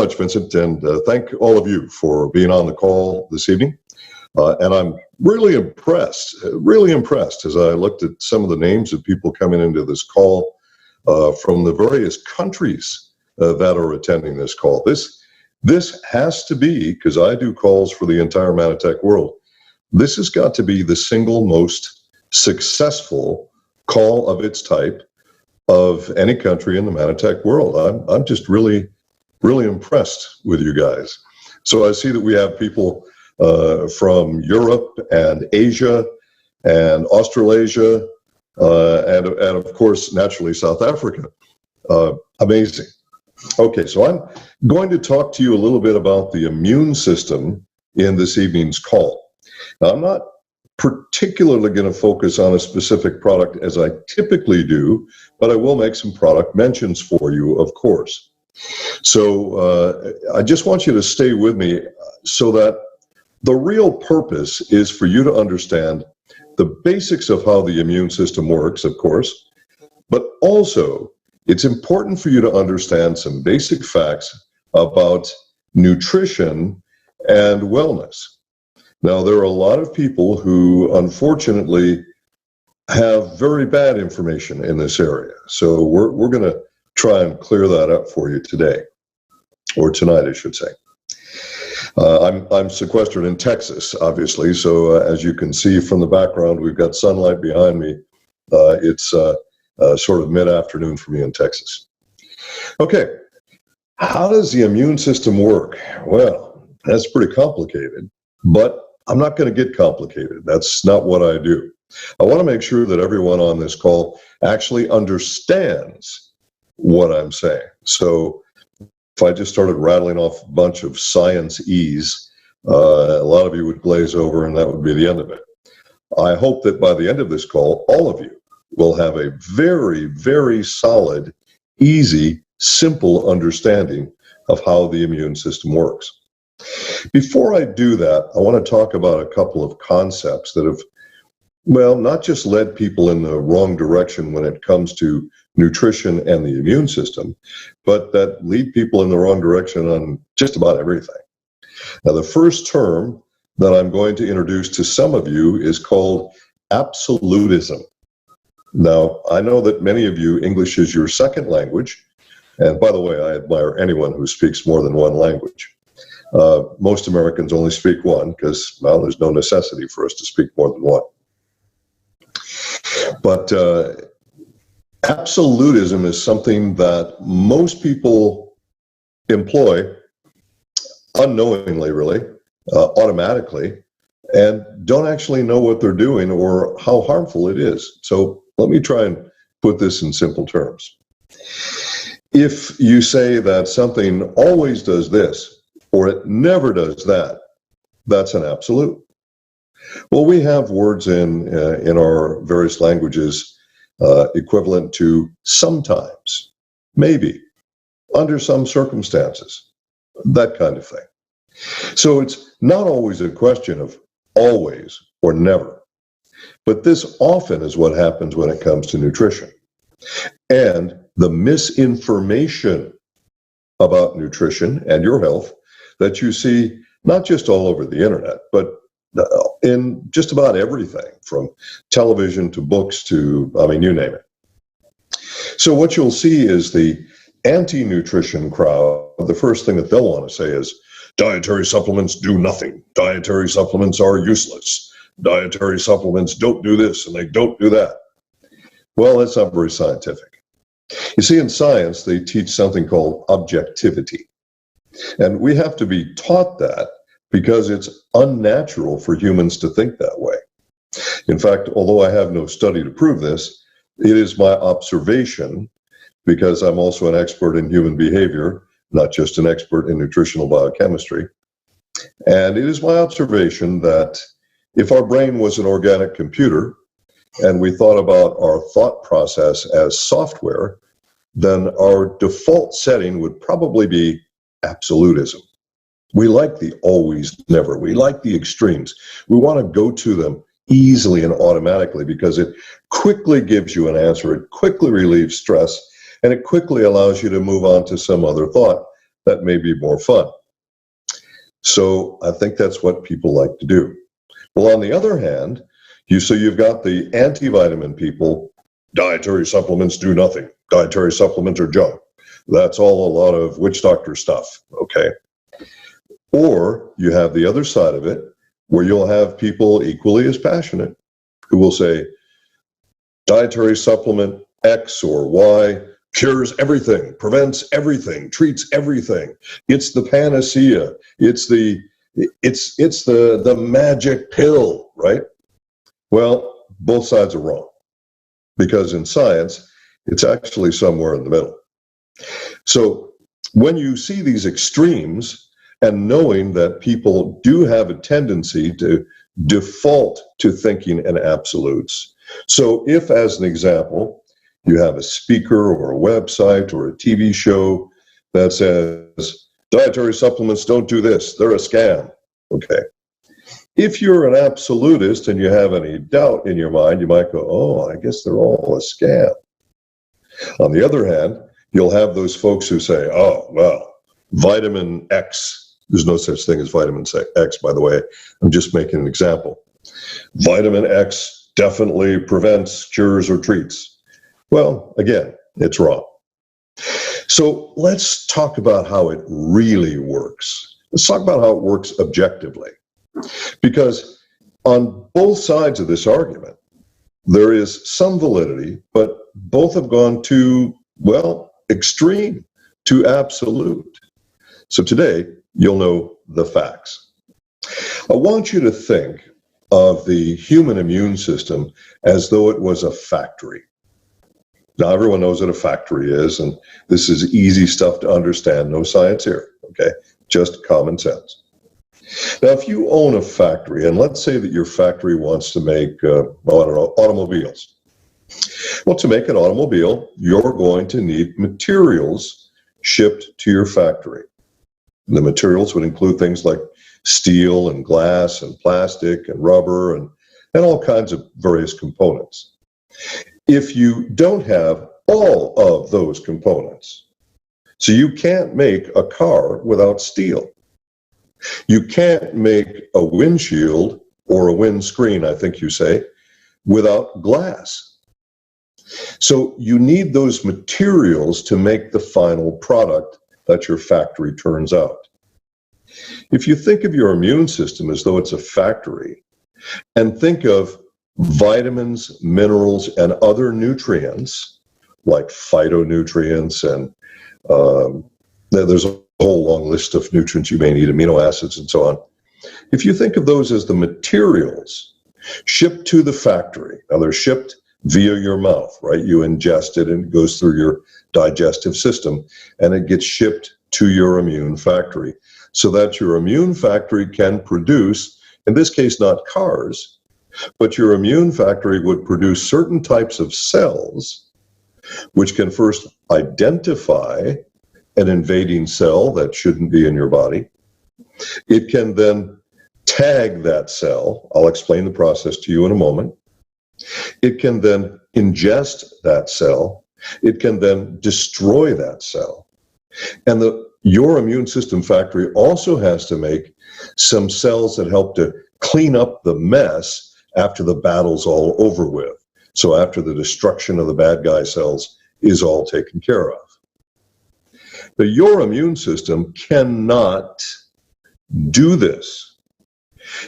much, Vincent, and thank all of you for being on the call this evening. And I'm really impressed as I looked at some of the names of people coming into this call from the various countries that are attending this call. This has to be, because I do calls for the entire Manitech world, this has got to be the single most successful call of its type of any country in the Manitech world. I'm just really impressed with you guys. So I see that we have people from Europe and Asia and Australasia and of course, naturally, South Africa. Amazing. Okay, so I'm going to talk to you a little bit about the immune system in this evening's call. Now, I'm not particularly going to focus on a specific product as I typically do, but I will make some product mentions for you, of course. So I just want you to stay with me so that the real purpose is for you to understand the basics of how the immune system works, of course, but also it's important for you to understand some basic facts about nutrition and wellness. Now, there are a lot of people who unfortunately have very bad information in this area. So we're going to try and clear that up for you today, or tonight, I should say. I'm sequestered in Texas, obviously, so as you can see from the background, we've got sunlight behind me. It's sort of mid-afternoon for me in Texas. Okay, how does the immune system work? Well, that's pretty complicated, but I'm not going to get complicated. That's not what I do. I want to make sure that everyone on this call actually understands what I'm saying. So if I just started rattling off a bunch of science-ese, a lot of you would glaze over and that would be the end of it. I hope that by the end of this call, all of you will have a very, very solid, easy, simple understanding of how the immune system works. Before I do that, I want to talk about a couple of concepts that have, well, not just led people in the wrong direction when it comes to nutrition and the immune system, but that lead people in the wrong direction on just about everything. Now, the first term that I'm going to introduce to some of you is called absolutism. Now, I know that many of you, English is your second language, and by the way, I admire anyone who speaks more than one language. Most Americans only speak one because, well, there's no necessity for us to speak more than one. But absolutism is something that most people employ unknowingly, really, automatically, and don't actually know what they're doing or how harmful it is. So let me try and put this in simple terms. If you say that something always does this, or it never does that, that's an absolute. Well, we have words in our various languages equivalent to sometimes, maybe, under some circumstances, that kind of thing. So it's not always a question of always or never, but this often is what happens when it comes to nutrition. And the misinformation about nutrition and your health that you see not just all over the internet, but in just about everything, from television to books to, I mean, you name it. So what you'll see is the anti-nutrition crowd, the first thing that they'll want to say is, dietary supplements do nothing. Dietary supplements are useless. Dietary supplements don't do this and they don't do that. Well, that's not very scientific. You see, in science, they teach something called objectivity. And we have to be taught that because it's unnatural for humans to think that way. In fact, although I have no study to prove this, it is my observation, because I'm also an expert in human behavior, not just an expert in nutritional biochemistry. And it is my observation that if our brain was an organic computer and we thought about our thought process as software, then our default setting would probably be absolutism. We like the always, never. We like the extremes. We want to go to them easily and automatically because it quickly gives you an answer. It quickly relieves stress, and it quickly allows you to move on to some other thought that may be more fun. So I think that's what people like to do. Well, on the other hand, you've got the anti-vitamin people. Dietary supplements do nothing. Dietary supplements are junk. That's all a lot of witch doctor stuff, okay? Or you have the other side of it, where you'll have people equally as passionate who will say, dietary supplement X or Y cures everything, prevents everything, treats everything. It's the panacea. It's the magic pill, right? Well, both sides are wrong, because in science, it's actually somewhere in the middle. So when you see these extremes, and knowing that people do have a tendency to default to thinking in absolutes. So if, as an example, you have a speaker or a website or a TV show that says, dietary supplements don't do this, they're a scam, okay? If you're an absolutist and you have any doubt in your mind, you might go, oh, I guess they're all a scam. On the other hand, you'll have those folks who say, oh, well, vitamin X, there's no such thing as vitamin X, by the way. I'm just making an example. Vitamin X definitely prevents, cures, or treats. Well, again, it's wrong. So let's talk about how it really works. Let's talk about how it works objectively. Because on both sides of this argument, there is some validity, but both have gone too, well, extreme, too absolute. So today, you'll know the facts. I want you to think of the human immune system as though it was a factory. Now, everyone knows what a factory is, and this is easy stuff to understand. No science here, okay? Just common sense. Now, if you own a factory, and let's say that your factory wants to make, automobiles. Well, to make an automobile, you're going to need materials shipped to your factory. The materials would include things like steel and glass and plastic and rubber and all kinds of various components. If you don't have all of those components, so you can't make a car without steel. You can't make a windshield or a windscreen, I think you say, without glass. So you need those materials to make the final product that your factory turns out. If you think of your immune system as though it's a factory, and think of vitamins, minerals, and other nutrients, like phytonutrients, and there's a whole long list of nutrients you may need, amino acids, and so on. If you think of those as the materials shipped to the factory, now they're shipped via your mouth, right? You ingest it and it goes through your digestive system, and it gets shipped to your immune factory so that your immune factory can produce, in this case, not cars, but your immune factory would produce certain types of cells which can first identify an invading cell that shouldn't be in your body. It can then tag that cell. I'll explain the process to you in a moment. It can then ingest that cell. It can then destroy that cell. And your immune system factory also has to make some cells that help to clean up the mess after the battle's all over with. So after the destruction of the bad guy cells is all taken care of. But your immune system cannot do this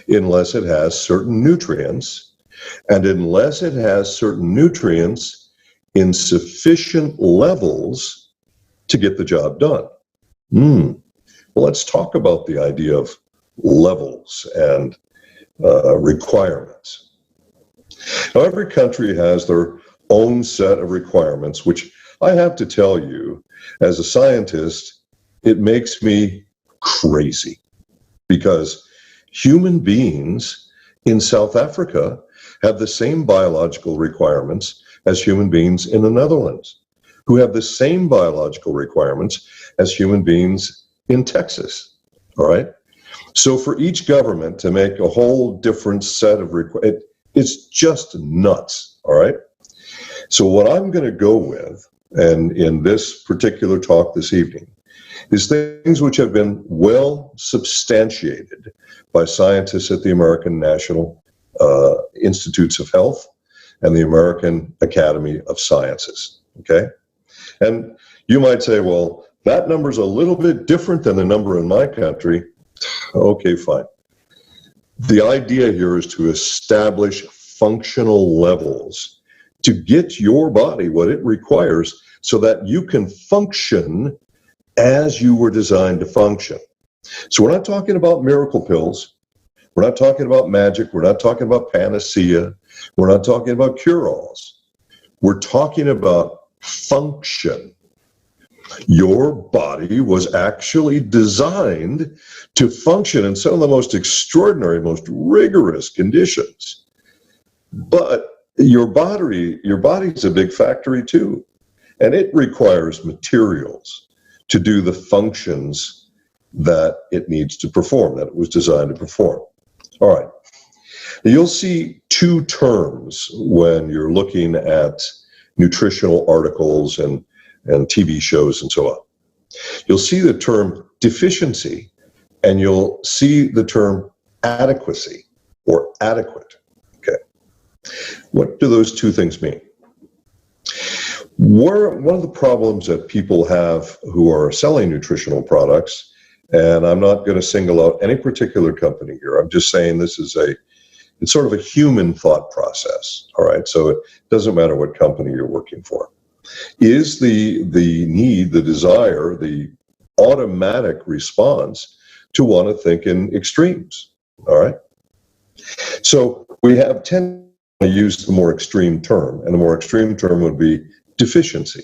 unless it has certain nutrients, and unless it has certain nutrients in sufficient levels to get the job done. Well, let's talk about the idea of levels and requirements. Now, every country has their own set of requirements, which I have to tell you, as a scientist, it makes me crazy, because human beings in South Africa have the same biological requirements as human beings in the Netherlands, who have the same biological requirements as human beings in Texas, all right? So for each government to make a whole different set of requirements, it's just nuts, all right? So what I'm going to go with, and in this particular talk this evening, is things which have been well substantiated by scientists at the American National Institutes of Health and the American Academy of Sciences, okay? And you might say, well, that number's a little bit different than the number in my country. Okay, fine. The idea here is to establish functional levels to get your body what it requires so that you can function as you were designed to function. So we're not talking about miracle pills. We're not talking about magic. We're not talking about panacea. We're not talking about cure-alls. We're talking about function. Your body was actually designed to function in some of the most extraordinary, most rigorous conditions. But your body's a big factory too, and it requires materials to do the functions that it needs to perform, that it was designed to perform. All right. You'll see two terms when you're looking at nutritional articles and TV shows and so on. You'll see the term deficiency, and you'll see the term adequacy or adequate. Okay. What do those two things mean? One of the problems that people have who are selling nutritional products, and I'm not going to single out any particular company here, I'm just saying this is it's sort of a human thought process, all right? So it doesn't matter what company you're working for. Is the need, the desire, the automatic response to want to think in extremes, all right? So we have tended to use the more extreme term, and the more extreme term would be deficiency.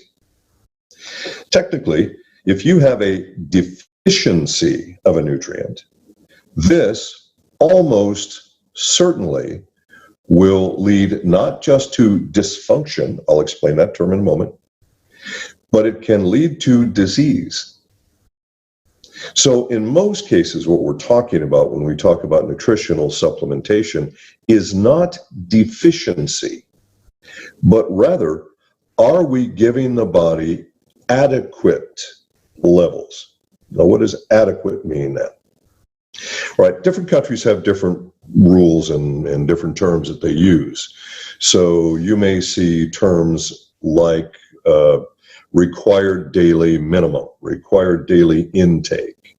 Technically, if you have a deficiency of a nutrient, this almost certainly will lead not just to dysfunction, I'll explain that term in a moment, but it can lead to disease. So in most cases, what we're talking about when we talk about nutritional supplementation is not deficiency, but rather, are we giving the body adequate levels? Now, what does adequate mean then? Right, different countries have different rules and different terms that they use. So you may see terms like required daily minimum, required daily intake,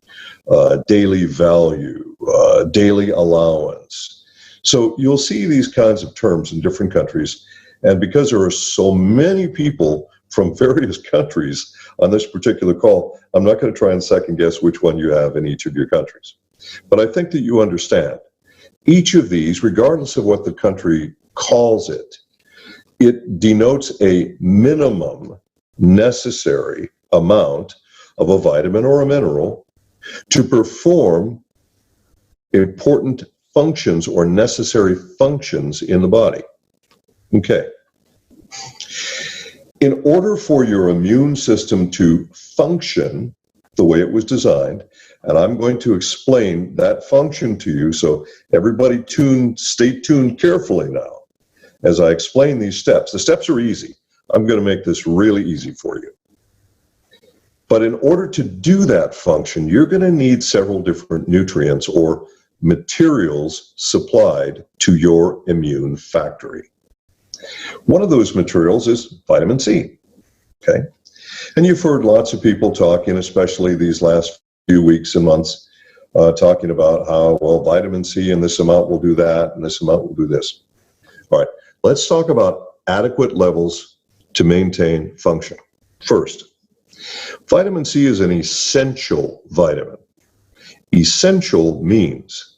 daily value, daily allowance. So you'll see these kinds of terms in different countries. And because there are so many people from various countries on this particular call, I'm not going to try and second guess which one you have in each of your countries. But I think that you understand each of these, regardless of what the country calls it, it denotes a minimum necessary amount of a vitamin or a mineral to perform important functions or necessary functions in the body. Okay. In order for your immune system to function the way it was designed, and I'm going to explain that function to you, so everybody stay tuned carefully now as I explain these steps. The steps are easy. I'm going to make this really easy for you. But in order to do that function, you're going to need several different nutrients or materials supplied to your immune factory. One of those materials is vitamin C, okay? And you've heard lots of people talking, especially these last few weeks and months, talking about how, well, vitamin C in this amount will do that, and this amount will do this. All right, let's talk about adequate levels to maintain function. First, vitamin C is an essential vitamin. Essential means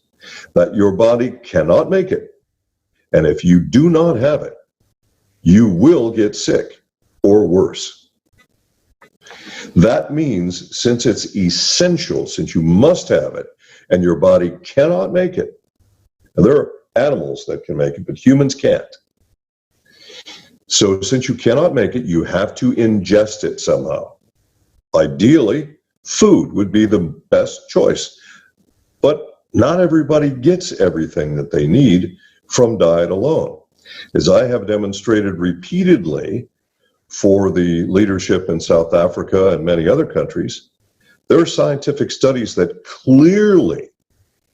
that your body cannot make it, and if you do not have it, you will get sick or worse. That means since it's essential, since you must have it, and your body cannot make it, and there are animals that can make it, but humans can't. So since you cannot make it, you have to ingest it somehow. Ideally, food would be the best choice, but not everybody gets everything that they need from diet alone. As I have demonstrated repeatedly for the leadership in South Africa and many other countries, There are scientific studies that clearly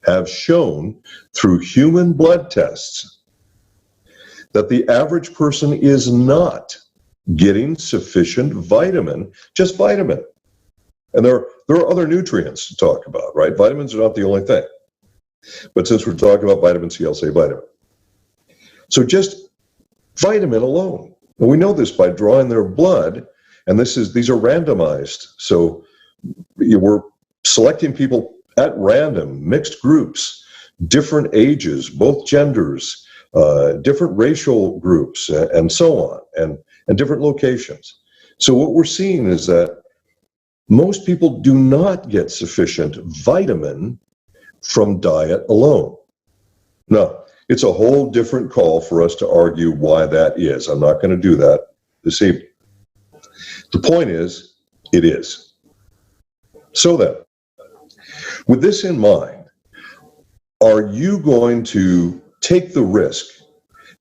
have shown through human blood tests that the average person is not getting sufficient vitamin, just vitamin. And there are other nutrients to talk about, right? Vitamins are not the only thing. But since we're talking about vitamin C, I'll say vitamin. So just vitamin alone. And we know this by drawing their blood, and these are randomized. So we're selecting people at random, mixed groups, different ages, both genders, different racial groups, and so on, and different locations. So what we're seeing is that most people do not get sufficient vitamin from diet alone. Now, it's a whole different call for us to argue why that is. I'm not going to do that this evening. The point is, it is. So then, with this in mind, are you going to take the risk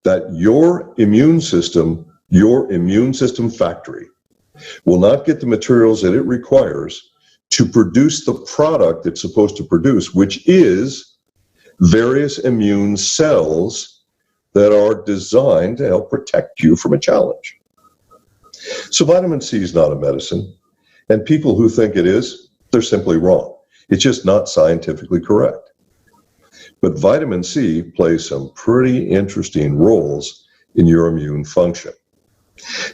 that your immune system factory, will not get the materials that it requires to produce the product it's supposed to produce, which is various immune cells that are designed to help protect you from a challenge? So vitamin C is not a medicine, and people who think it is, they're simply wrong. It's just not scientifically correct. But vitamin C plays some pretty interesting roles in your immune function.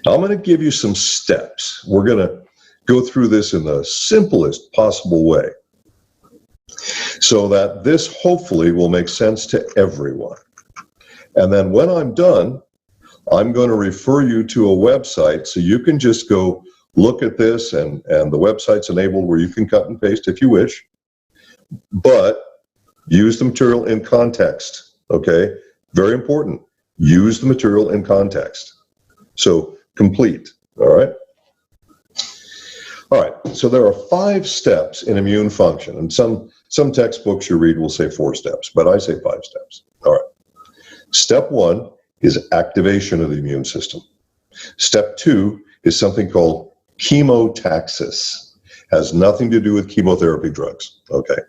Now, I'm going to give you some steps. We're going to go through this in the simplest possible way so that this hopefully will make sense to everyone. And then when I'm done, I'm going to refer you to a website so you can just go look at this, and the website's enabled where you can cut and paste if you wish, but use the material in context, okay? Very important. Use the material in context. So complete, all right? All right, so there are 5 steps in immune function, and some textbooks you read will say 4 steps, but I say 5 steps. All right. Step 1 is activation of the immune system. Step 2 is something called chemotaxis. Has nothing to do with chemotherapy drugs, okay?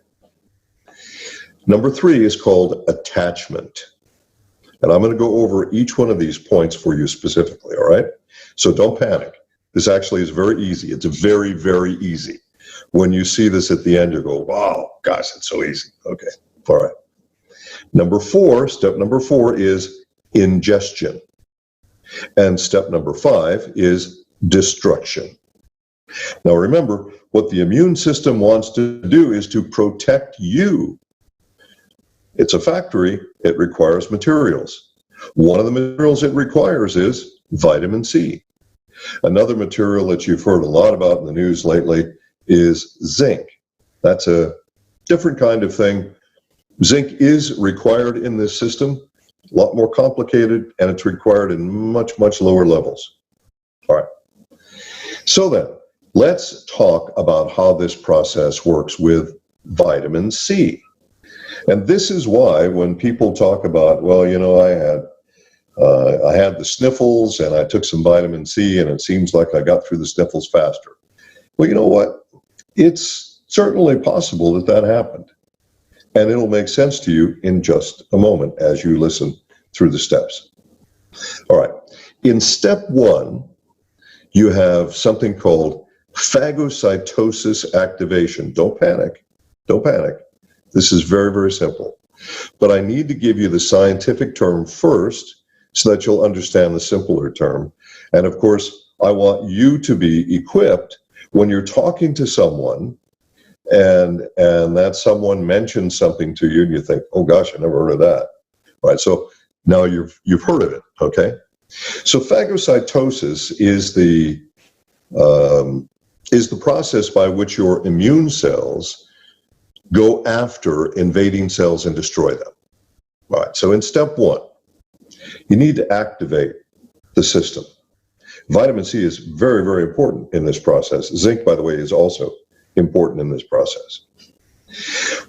Number 3 is called attachment. And I'm going to go over each one of these points for you specifically, all right? So don't panic. This actually is very easy. It's very, very easy. When you see this at the end, you go, wow, gosh, it's so easy. Okay, all right. Step number 4 is ingestion. And step number 5 is destruction. Now remember, what the immune system wants to do is to protect you. It's a factory. It requires materials. One of the materials it requires is vitamin C. Another material that you've heard a lot about in the news lately is zinc. That's a different kind of thing. Zinc is required in this system, a lot more complicated, and it's required in much, much lower levels. All right. So then, let's talk about how this process works with vitamin C. And this is why when people talk about, well, you know, I had the sniffles and I took some vitamin C and it seems like I got through the sniffles faster. Well, you know what? It's certainly possible that that happened. And it'll make sense to you in just a moment as you listen through the steps. All right. In step 1, you have something called phagocytosis activation. Don't panic. Don't panic. This is very, very simple. But I need to give you the scientific term first so that you'll understand the simpler term. And of course, I want you to be equipped when you're talking to someone and that someone mentions something to you and you think, oh gosh, I never heard of that. All right, so now you've heard of it, okay? So phagocytosis is the process by which your immune cells go after invading cells and destroy them. All right, so in step 1, you need to activate the system. Vitamin C is very, very important in this process. Zinc, by the way, is also important in this process.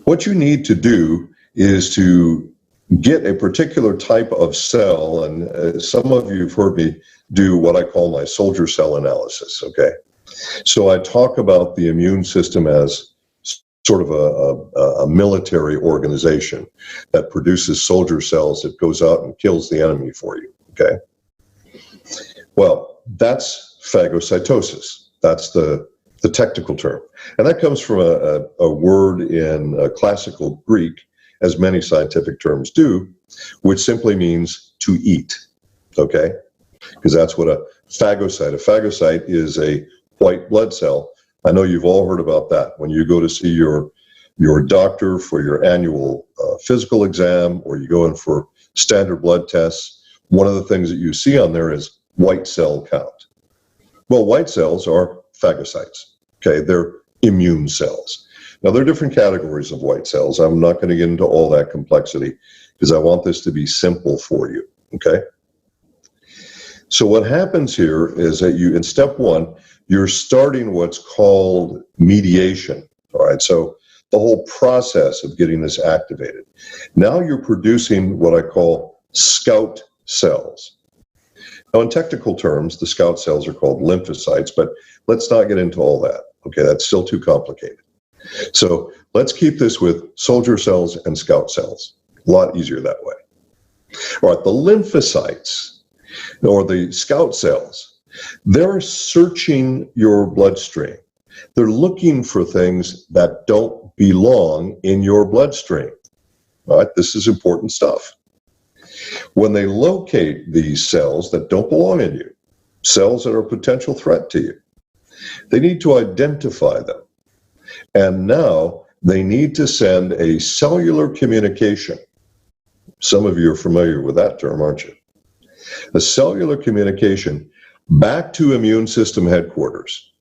What you need to do is to get a particular type of cell, and some of you have heard me do what I call my soldier cell analysis, okay? So I talk about the immune system as sort of a military organization that produces soldier cells that goes out and kills the enemy for you, okay? Well, that's phagocytosis. That's the technical term. And that comes from a word in classical Greek, as many scientific terms do, which simply means to eat, okay? Because that's what a phagocyte is, a white blood cell. I know you've all heard about that. When you go to see your doctor for your annual physical exam, or you go in for standard blood tests, one of the things that you see on there is white cell count. Well, white cells are phagocytes, okay? They're immune cells. Now, there are different categories of white cells. I'm not going to get into all that complexity because I want this to be simple for you, okay? So what happens here is that in step one, you're starting what's called mediation, all right? So the whole process of getting this activated. Now you're producing what I call scout cells. Now, in technical terms, the scout cells are called lymphocytes, but let's not get into all that, okay? That's still too complicated. So let's keep this with soldier cells and scout cells. A lot easier that way. All right, the lymphocytes, or the scout cells, they're searching your bloodstream. They're looking for things that don't belong in your bloodstream. All right, this is important stuff. When they locate these cells that don't belong in you, cells that are a potential threat to you, they need to identify them. And now they need to send a cellular communication. Some of you are familiar with that term, aren't you? A cellular communication back to immune system headquarters.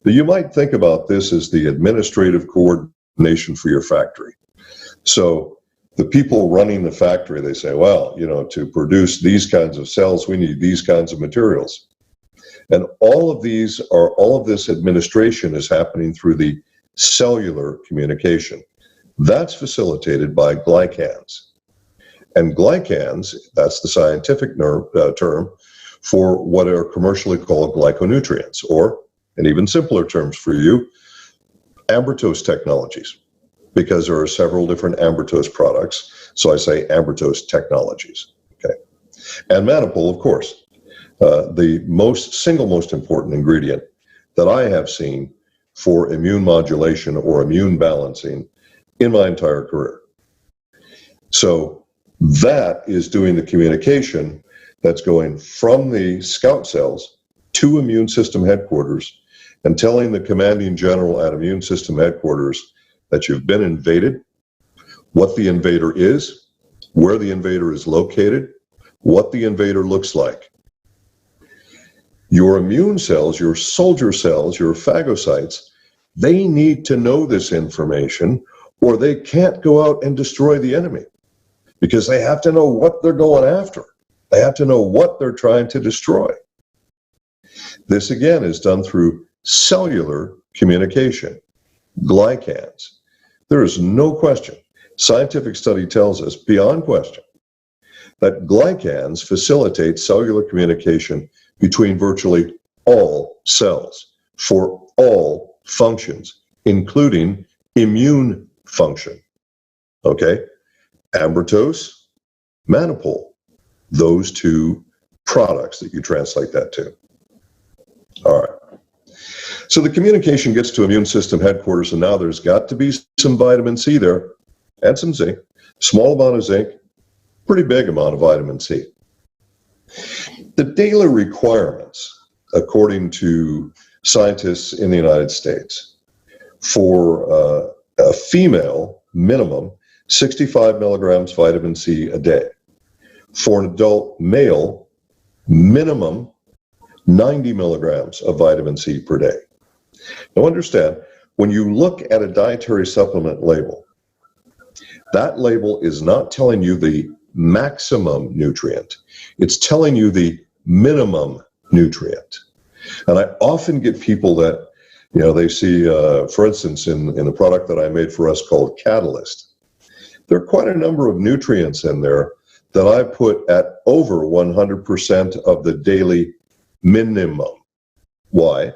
Now, you might think about this as the administrative coordination for your factory. So the people running the factory, they say, well, to produce these kinds of cells, we need these kinds of materials. And all of this administration is happening through the cellular communication. That's facilitated by glycans. And glycans, that's the scientific term for what are commercially called glyconutrients, or, in even simpler terms for you, ambertose technologies, because there are several different ambertose products. So I say ambertose technologies, okay? And mannipole, of course, the single most important ingredient that I have seen for immune modulation or immune balancing in my entire career. So that is doing the communication that's going from the scout cells to immune system headquarters and telling the commanding general at immune system headquarters that you've been invaded, what the invader is, where the invader is located, what the invader looks like. Your immune cells, your soldier cells, your phagocytes, they need to know this information, or they can't go out and destroy the enemy, because they have to know what they're going after. They have to know what they're trying to destroy. This, again, is done through cellular communication, glycans. There is no question. Scientific study tells us, beyond question, that glycans facilitate cellular communication between virtually all cells for all functions, including immune function. Okay? Ambertose, mannipole, those two products that you translate that to. All right. So the communication gets to immune system headquarters, and now there's got to be some vitamin C there and some zinc, small amount of zinc, pretty big amount of vitamin C. The daily requirements, according to scientists in the United States, for a female, minimum 65 milligrams vitamin C a day. For an adult male, minimum 90 milligrams of vitamin C per day. Now understand, when you look at a dietary supplement label, that label is not telling you the maximum nutrient. It's telling you the minimum nutrient. And I often get people that, they see, for instance, in the product that I made for us called Catalyst, there are quite a number of nutrients in there that I put at over 100% of the daily minimum. Why?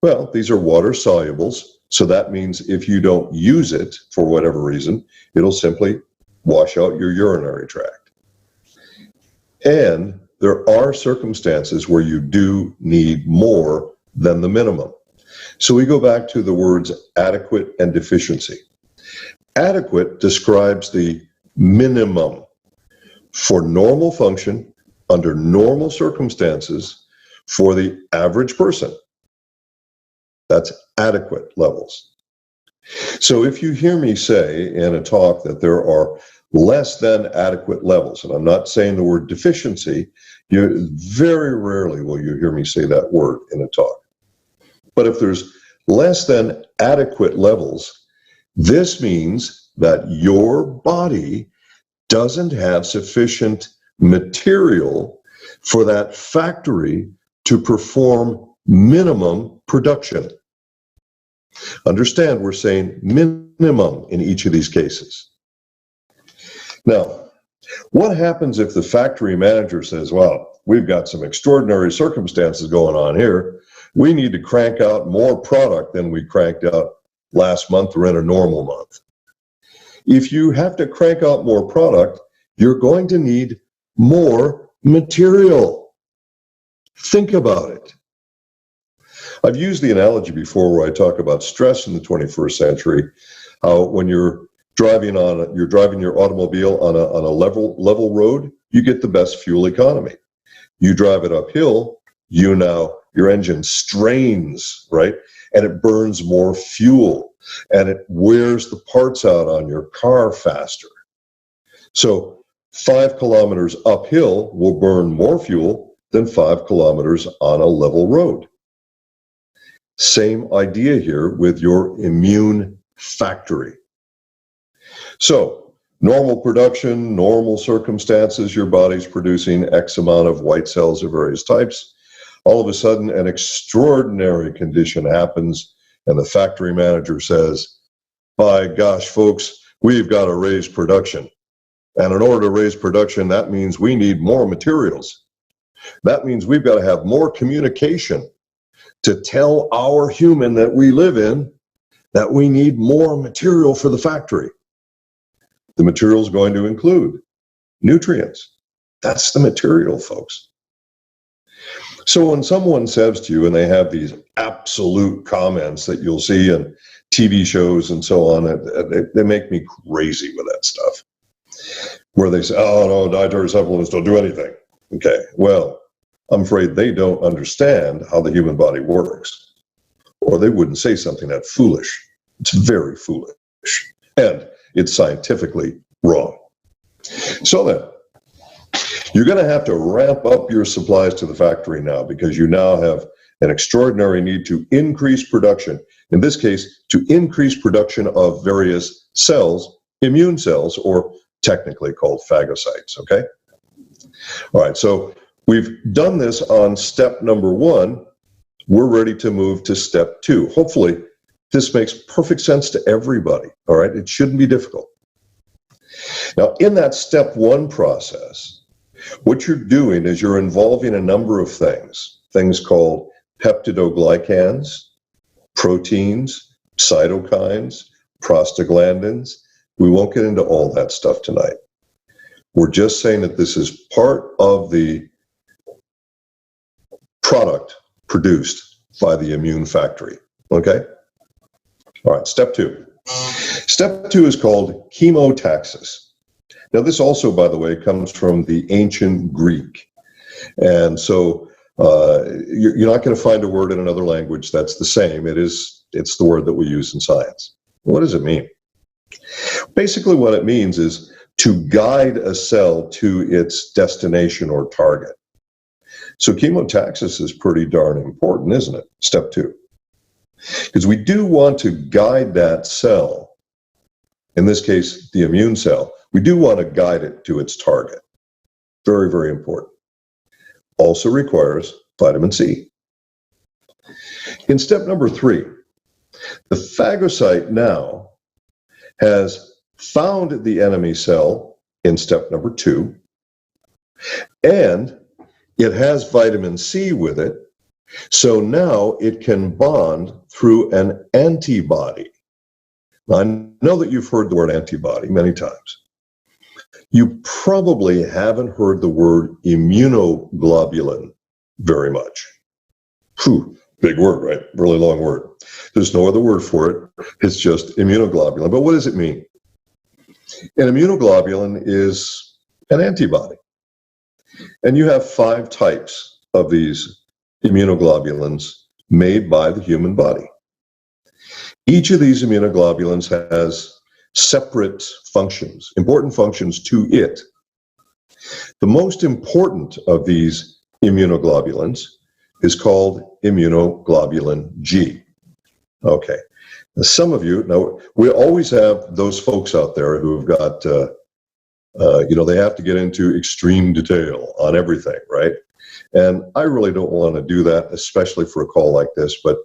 Well, these are water solubles, so that means if you don't use it for whatever reason, it'll simply wash out your urinary tract. And there are circumstances where you do need more than the minimum. So we go back to the words adequate and deficiency. Adequate describes the minimum for normal function under normal circumstances for the average person. That's adequate levels. So if you hear me say in a talk that there are less than adequate levels, and I'm not saying the word deficiency, very rarely will you hear me say that word in a talk. But if there's less than adequate levels, this means that your body doesn't have sufficient material for that factory to perform minimum production. Understand, we're saying minimum in each of these cases. Now, what happens if the factory manager says, well, we've got some extraordinary circumstances going on here. We need to crank out more product than we cranked out last month or in a normal month. If you have to crank out more product, you're going to need more material. Think about it. I've used the analogy before where I talk about stress in the 21st century. When you're driving your automobile on a level road, you get the best fuel economy. You drive it uphill, your engine strains, right? And it burns more fuel and it wears the parts out on your car faster. So 5 kilometers uphill will burn more fuel than 5 kilometers on a level road. Same idea here with your immune factory. So, normal production, normal circumstances, your body's producing X amount of white cells of various types. All of a sudden, an extraordinary condition happens, and the factory manager says, by gosh, folks, we've got to raise production. And in order to raise production, that means we need more materials. That means we've got to have more communication to tell our human that we live in that we need more material for the factory. The material is going to include nutrients. That's the material, folks. So when someone says to you, and they have these absolute comments that you'll see in TV shows and so on, they make me crazy with that stuff. Where they say, oh no, dietary supplements don't do anything. Okay, well, I'm afraid they don't understand how the human body works, or they wouldn't say something that foolish. It's very foolish, and it's scientifically wrong. So then, you're going to have to ramp up your supplies to the factory now because you now have an extraordinary need to increase production. In this case, to increase production of various cells, immune cells, or technically called phagocytes, okay? All right, so we've done this on step number 1. We're ready to move to step 2. Hopefully, this makes perfect sense to everybody, all right? It shouldn't be difficult. Now, in that step 1 process, what you're doing is you're involving a number of things called peptidoglycans, proteins, cytokines, prostaglandins. We won't get into all that stuff tonight. We're just saying that this is part of the product produced by the immune factory, okay? All right, step 2. Step 2 is called chemotaxis. Now this also, by the way, comes from the ancient Greek. And so you're not going to find a word in another language that's the same. It's the word that we use in science. What does it mean? Basically what it means is to guide a cell to its destination or target. So chemotaxis is pretty darn important, isn't it? Step 2. Because we do want to guide that cell, in this case, the immune cell, we do want to guide it to its target. Very, very important. Also requires vitamin C. In step number 3, the phagocyte now has found the enemy cell in step number 2, and it has vitamin C with it, So now it can bond through an antibody. Now, I know that you've heard the word antibody many times. You probably haven't heard the word immunoglobulin very much. Whew, big word, right? Really long word. There's no other word for it. It's just immunoglobulin. But what does it mean? An immunoglobulin is an antibody. And you have 5 types of these immunoglobulins made by the human body. Each of these immunoglobulins has separate functions, important functions to it. The most important of these immunoglobulins is called immunoglobulin G. Okay. Now, some of you, now we always have those folks out there who've got, they have to get into extreme detail on everything, right? And I really don't want to do that, especially for a call like this, but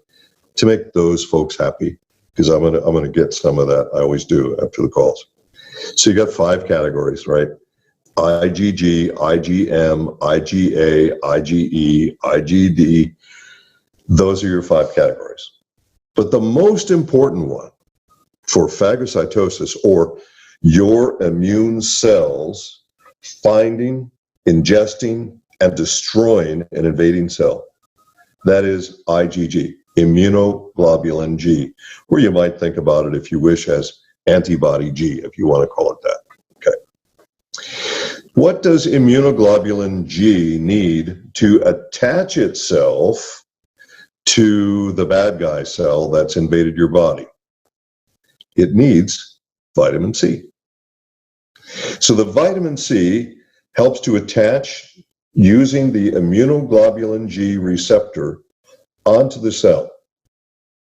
to make those folks happy, because I'm gonna get some of that. I always do after the calls. So you got 5 categories, right? IgG, IgM, IgA, IgE, IgD. Those are your 5 categories. But the most important one for phagocytosis, or your immune cells finding, ingesting, and destroying an invading cell, that is IgG, immunoglobulin G, or you might think about it, if you wish, as antibody G, if you want to call it that. Okay. What does immunoglobulin G need to attach itself to the bad guy cell that's invaded your body? It needs vitamin C. So the vitamin C helps to attach using the immunoglobulin G receptor onto the cell.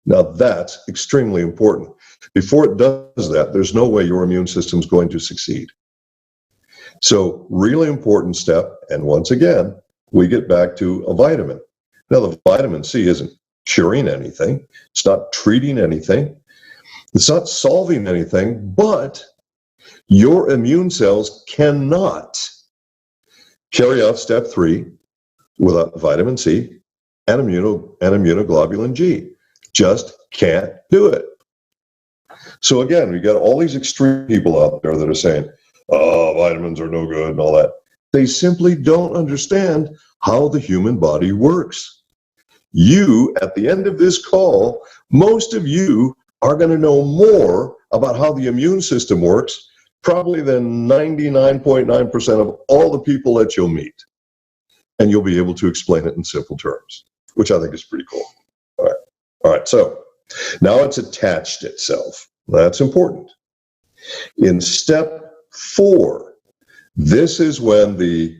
Now that's extremely important. Before it does that, there's no way your immune system's going to succeed. So really important step, and once again, we get back to a vitamin. Now the vitamin C isn't curing anything, it's not treating anything, it's not solving anything, but your immune cells cannot carry out step 3 without vitamin C and immunoglobulin G. Just can't do it. So again, we got all these extreme people out there that are saying, oh, vitamins are no good and all that. They simply don't understand how the human body works. You, at the end of this call, most of you are going to know more about how the immune system works probably than 99.9% of all the people that you'll meet. And you'll be able to explain it in simple terms, which I think is pretty cool. All right, so now it's attached itself. That's important. In step 4, this is when the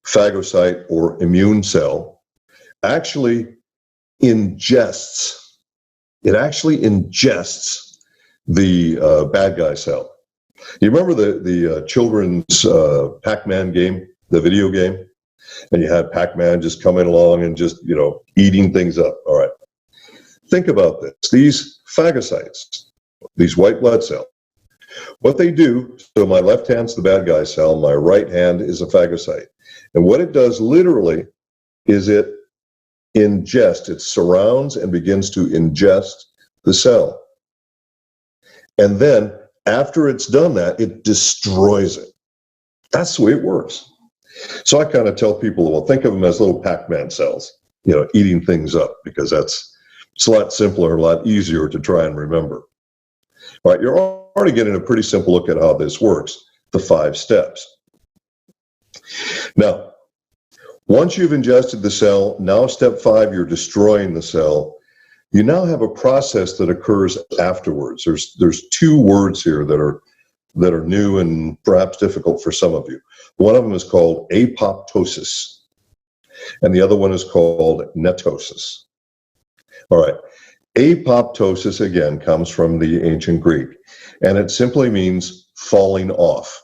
phagocyte or immune cell actually ingests. It actually ingests the bad guy cell. You remember the children's Pac-Man game, the video game? And you had Pac-Man just coming along and just, eating things up. All right. Think about this. These phagocytes, these white blood cells, what they do, so my left hand's the bad guy cell, my right hand is a phagocyte. And what it does literally is it ingests, it surrounds and begins to ingest the cell. And then after it's done that, it destroys it. That's the way it works. So I kind of tell people, well, think of them as little Pac-Man cells, eating things up, because it's a lot simpler, a lot easier to try and remember. All right, you're already getting a pretty simple look at how this works, the 5 steps. Now, once you've ingested the cell, now step 5, you're destroying the cell. You now have a process that occurs afterwards. There's 2 words here that are new and perhaps difficult for some of you. One of them is called apoptosis, and the other one is called netosis. All right, apoptosis again comes from the ancient Greek, and it simply means falling off.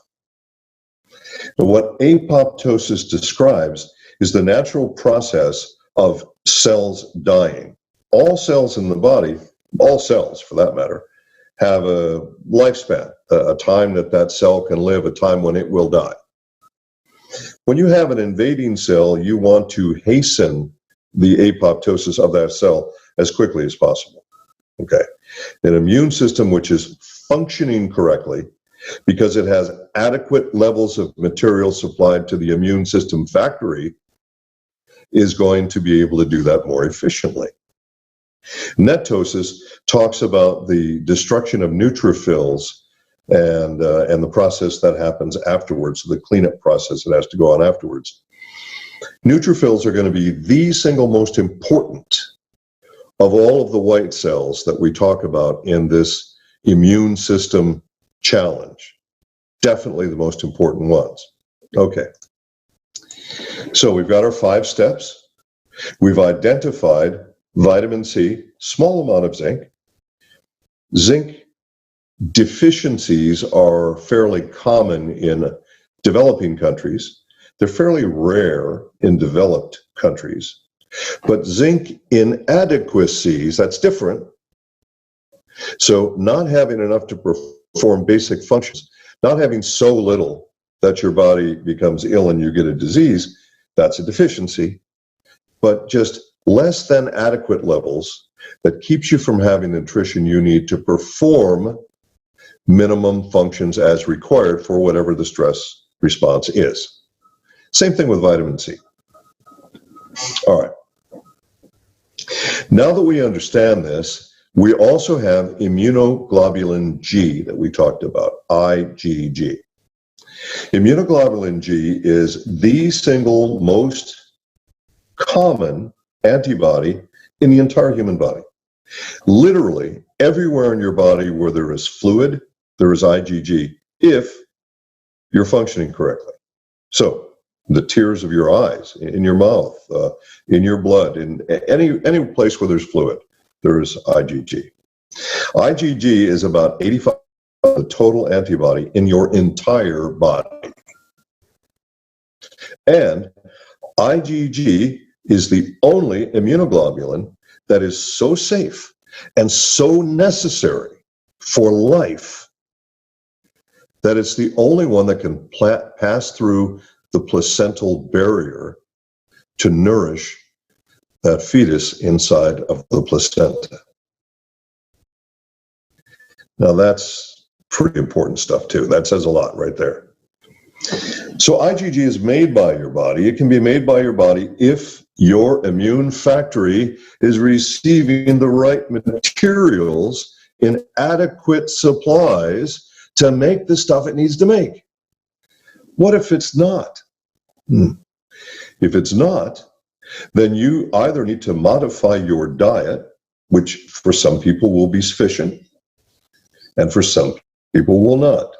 And what apoptosis describes is the natural process of cells dying. All cells in the body, all cells for that matter, have a lifespan, a time that cell can live, a time when it will die. When you have an invading cell, you want to hasten the apoptosis of that cell as quickly as possible. Okay. An immune system which is functioning correctly because it has adequate levels of material supplied to the immune system factory is going to be able to do that more efficiently. Netosis talks about the destruction of neutrophils and the process that happens afterwards, the cleanup process that has to go on afterwards. Neutrophils are going to be the single most important of all of the white cells that we talk about in this immune system challenge. Definitely the most important ones. Okay. So we've got our 5 steps. We've identified vitamin C, small amount of zinc. Zinc deficiencies are fairly common in developing countries. They're fairly rare in developed countries. But zinc inadequacies, that's different. So not having enough to perform basic functions, not having so little that your body becomes ill and you get a disease, that's a deficiency. But just less than adequate levels that keeps you from having the nutrition you need to perform minimum functions as required for whatever the stress response is. Same thing with vitamin C. All right. Now that we understand this, we also have immunoglobulin G that we talked about, IgG. Immunoglobulin G is the single most common antibody in the entire human body. Literally everywhere in your body where there is fluid, there is IgG, if you're functioning correctly. So the tears of your eyes, in your mouth, in your blood, in any place where there's fluid, there is IgG. IgG is about 85% of the total antibody in your entire body. And IgG is the only immunoglobulin that is so safe and so necessary for life that it's the only one that can pass through the placental barrier to nourish that fetus inside of the placenta. Now that's pretty important stuff too. That says a lot right there. So IgG is made by your body. It can be made by your body if your immune factory is receiving the right materials in adequate supplies to make the stuff it needs to make. What if it's not? If it's not, then you either need to modify your diet, which for some people will be sufficient, and for some people will not.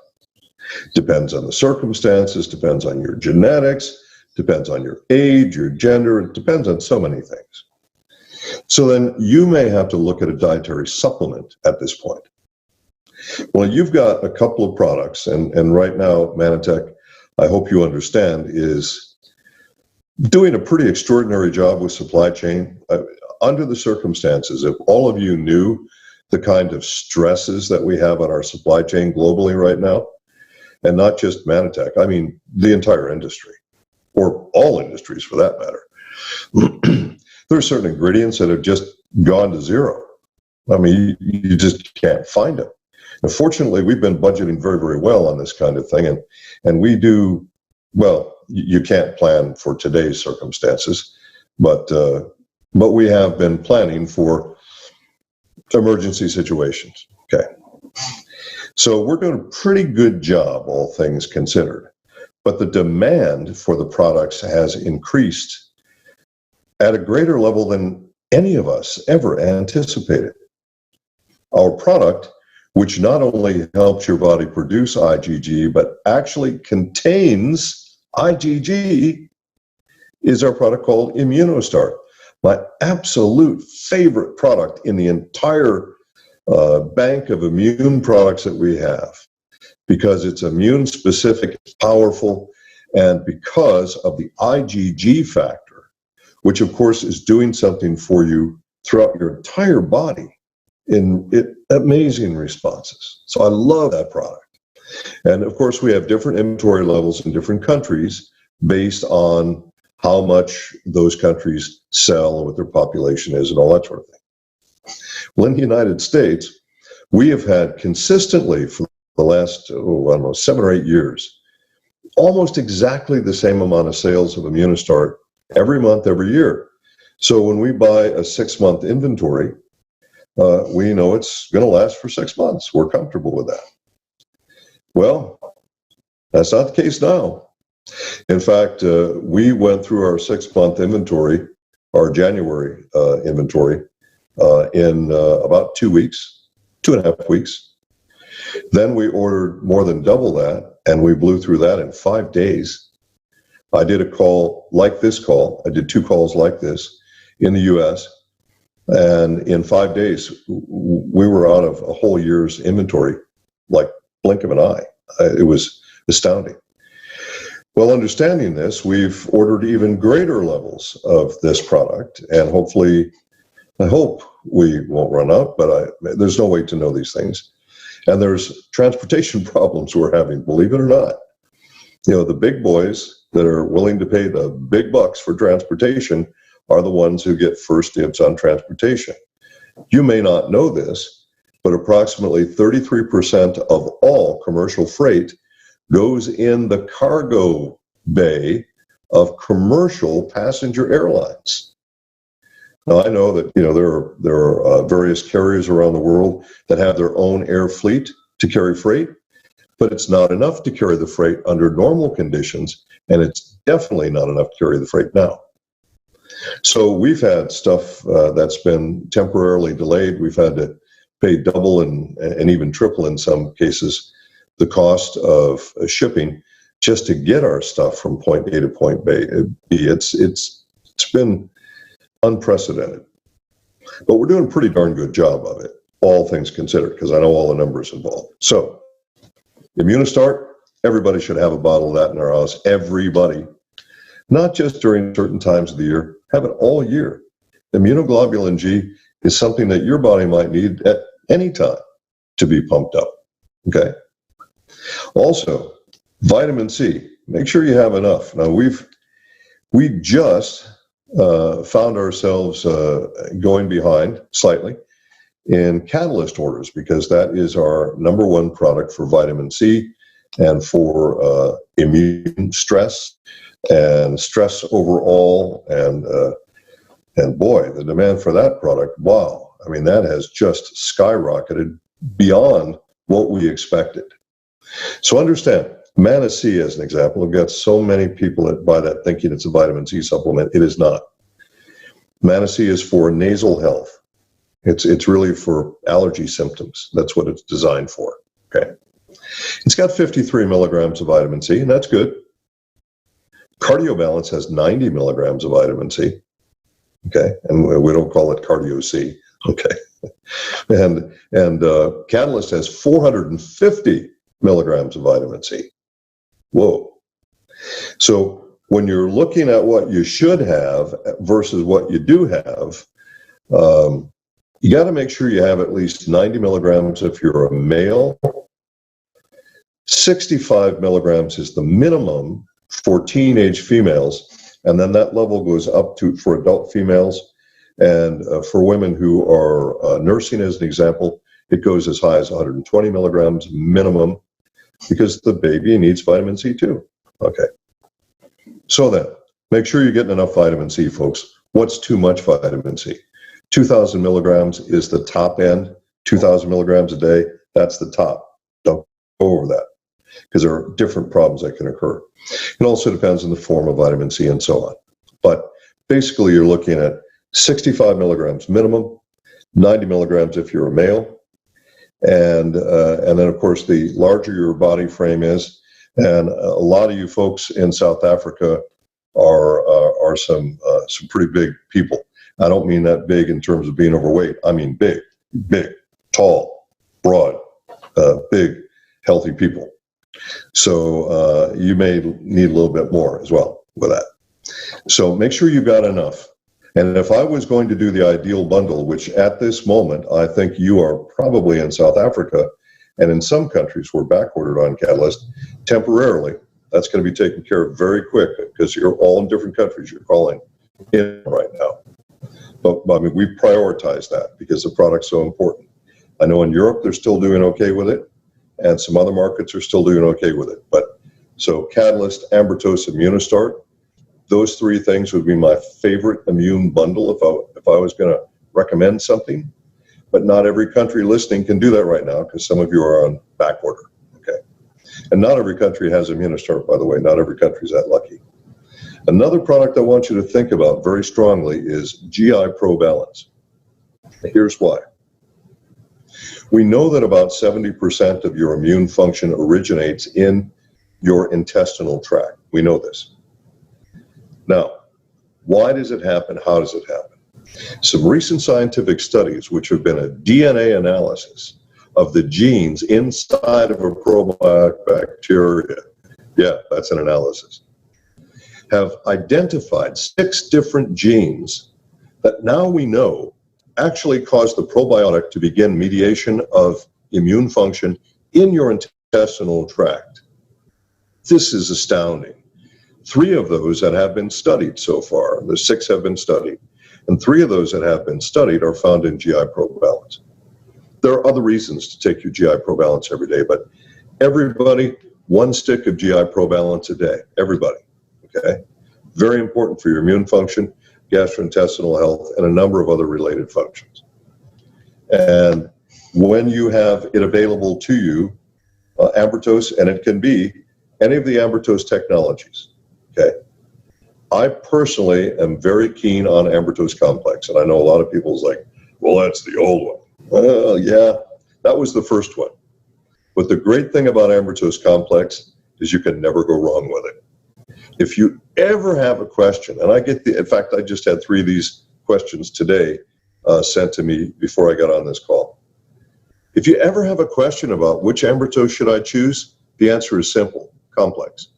Depends on the circumstances, depends on your genetics, depends on your age, your gender, it depends on so many things. So then you may have to look at a dietary supplement at this point. Well, you've got a couple of products, and right now, Manatech, I hope you understand, is doing a pretty extraordinary job with supply chain. Under the circumstances, if all of you knew the kind of stresses that we have on our supply chain globally right now, and not just Manatech, I mean the entire industry, or all industries for that matter. There are certain ingredients that have just gone to zero. I mean, you just can't find them. And fortunately, we've been budgeting very, very well on this kind of thing, and we do, well, you can't plan for today's circumstances, but we have been planning for emergency situations. Okay. So we're doing a pretty good job, all things considered, but the demand for the products has increased at a greater level than any of us ever anticipated. Our product, which not only helps your body produce IgG, but actually contains IgG, is our product called Immunostar, my absolute favorite product in the entire bank of immune products that we have, because it's immune specific, powerful, and because of the IgG factor, which of course is doing something for you throughout your entire body in amazing responses. So I love that product. And of course we have different inventory levels in different countries based on how much those countries sell and what their population is and all that sort of thing. Well, in the United States, we have had consistently for the last, I don't know, 7 or 8 years, almost exactly the same amount of sales of Immunostart every month, every year. So when we buy a 6-month inventory, we know it's going to last for 6 months. We're comfortable with that. Well, that's not the case now. In fact, we went through our 6-month inventory, our January inventory, in about 2 weeks, 2.5 weeks. Then we ordered more than double that, and we blew through that in 5 days. I did a call like this call. I did 2 calls like this in the US, and in 5 days, we were out of a whole year's inventory, like blink of an eye. It was astounding. Well, understanding this, we've ordered even greater levels of this product, and hopefully, I hope we won't run out, but there's no way to know these things. And there's transportation problems we're having, believe it or not. You know, the big boys that are willing to pay the big bucks for transportation are the ones who get first dibs on transportation. You may not know this, but approximately 33% of all commercial freight goes in the cargo bay of commercial passenger airlines. Now, I know that, you know, there are various carriers around the world that have their own air fleet to carry freight, but it's not enough to carry the freight under normal conditions, and it's definitely not enough to carry the freight now. So we've had stuff that's been temporarily delayed. We've had to pay double and even triple in some cases the cost of shipping just to get our stuff from point A to point B. It's been unprecedented, but we're doing a pretty darn good job of it, all things considered, because I know all the numbers involved. So Immunostart, everybody should have a bottle of that in their house. Everybody, not just during certain times of the year, have it all year. Immunoglobulin G is something that your body might need at any time to be pumped up. Okay. Also, vitamin C. Make sure you have enough. Now we just found ourselves going behind slightly in Catalyst orders, because that is our #1 product for vitamin C and for immune stress and stress overall. And boy, the demand for that product, wow. I mean, that has just skyrocketed beyond what we expected. So understand, Mana C as an example, I've got so many people that buy that thinking it's a vitamin C supplement. It is not. Mana C is for nasal health. It's really for allergy symptoms. That's what it's designed for. Okay. It's got 53 milligrams of vitamin C, and that's good. Cardio Balance has 90 milligrams of vitamin C. Okay, and we don't call it Cardio C. Okay, and Catalyst has 450 milligrams of vitamin C. Whoa. So when you're looking at what you should have versus what you do have, you got to make sure you have at least 90 milligrams if you're a male. 65 milligrams is the minimum for teenage females, and then that level goes up to for adult females. And for women who are nursing, as an example, it goes as high as 120 milligrams minimum, because the baby needs vitamin C too. Okay. So then, make sure you're getting enough vitamin C, folks. What's too much vitamin C? 2,000 milligrams is the top end. 2,000 milligrams a day, that's the top. Don't go over that, because there are different problems that can occur. It also depends on the form of vitamin C and so on. But basically, you're looking at 65 milligrams minimum, 90 milligrams if you're a male, and then of course the larger your body frame is, and a lot of you folks in South Africa are some pretty big people. I don't mean that big in terms of being overweight. I mean big, tall, broad, big, healthy people. So you may need a little bit more as well with that. So make sure you've got enough. And if I was going to do the ideal bundle, which at this moment, I think you are probably in South Africa, and in some countries we're back ordered on Catalyst temporarily, That's going to be taken care of very quick because you're all in different countries you're calling in right now. But I mean, we prioritize that because the product's so important. I know in Europe they're still doing okay with it, and some other markets are still doing okay with it. But so Catalyst, Ambertos, Immunostart, those three things would be my favorite immune bundle if I was going to recommend something. But not every country listening can do that right now because some of you are on back order. Okay, and not every country has Immunostart, by the way. Not every country is that lucky. Another product I want you to think about very strongly is GI Pro Balance. Here's why. We know that about 70% of your immune function originates in your intestinal tract. We know this. Now, why does it happen? How does it happen? Some recent scientific studies, which have been a DNA analysis of the genes inside of a probiotic bacteria, yeah, that's an analysis, have identified 6 different genes that now we know actually cause the probiotic to begin mediation of immune function in your intestinal tract. This is astounding. 3 of those that have been studied so far, the 6 have been studied, and 3 of those that have been studied are found in GI Pro Balance. There are other reasons to take your GI Pro Balance every day, but everybody, 1 stick of GI Pro Balance a day, everybody, okay? Very important for your immune function, gastrointestinal health, and a number of other related functions. And when you have it available to you, Ambertos, and it can be any of the Ambertos technologies, okay? I personally am very keen on Ambertos Complex, and I know a lot of people's like, well, that's the old one. Well, yeah, that was the first one. But the great thing about Ambertos Complex is you can never go wrong with it. If you ever have a question, and in fact, I just had 3 of these questions today sent to me before I got on this call. If you ever have a question about which Ambertos should I choose, the answer is simple, Complex.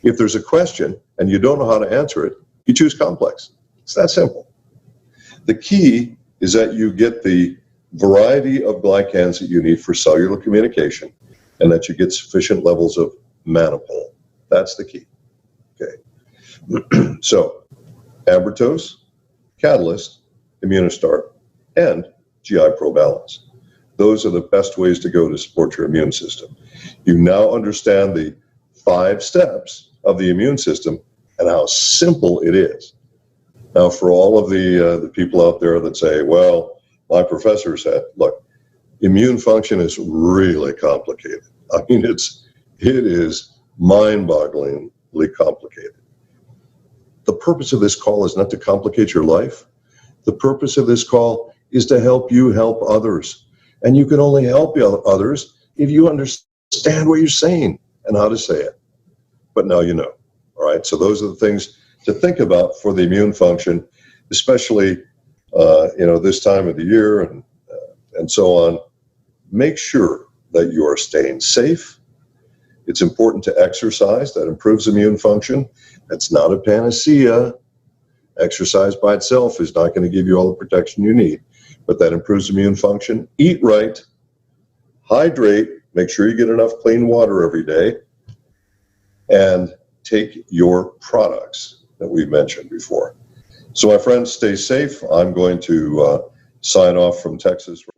If there's a question and you don't know how to answer it, you choose Complex. It's that simple. The key is that you get the variety of glycans that you need for cellular communication and that you get sufficient levels of mannopol. That's the key. Okay. So, Ambertos, Catalyst, Immunostart, and GI Pro Balance. Those are the best ways to go to support your immune system. You now understand the 5 steps of the immune system and how simple it is. Now, for all of the people out there that say, well, my professor said, look, immune function is really complicated. I mean, it is mind-bogglingly complicated. The purpose of this call is not to complicate your life. The purpose of this call is to help you help others. And you can only help others if you understand what you're saying and how to say it. But now you know. All right, so those are the things to think about for the immune function, especially this time of the year and so on. Make sure that you are staying safe. It's important to exercise. That improves immune function. That's not a panacea. Exercise by itself is not going to give you all the protection you need, but that improves immune function. Eat right, hydrate, make sure you get enough clean water every day, and take your products that we mentioned before. So my friends, stay safe. I'm going to sign off from Texas.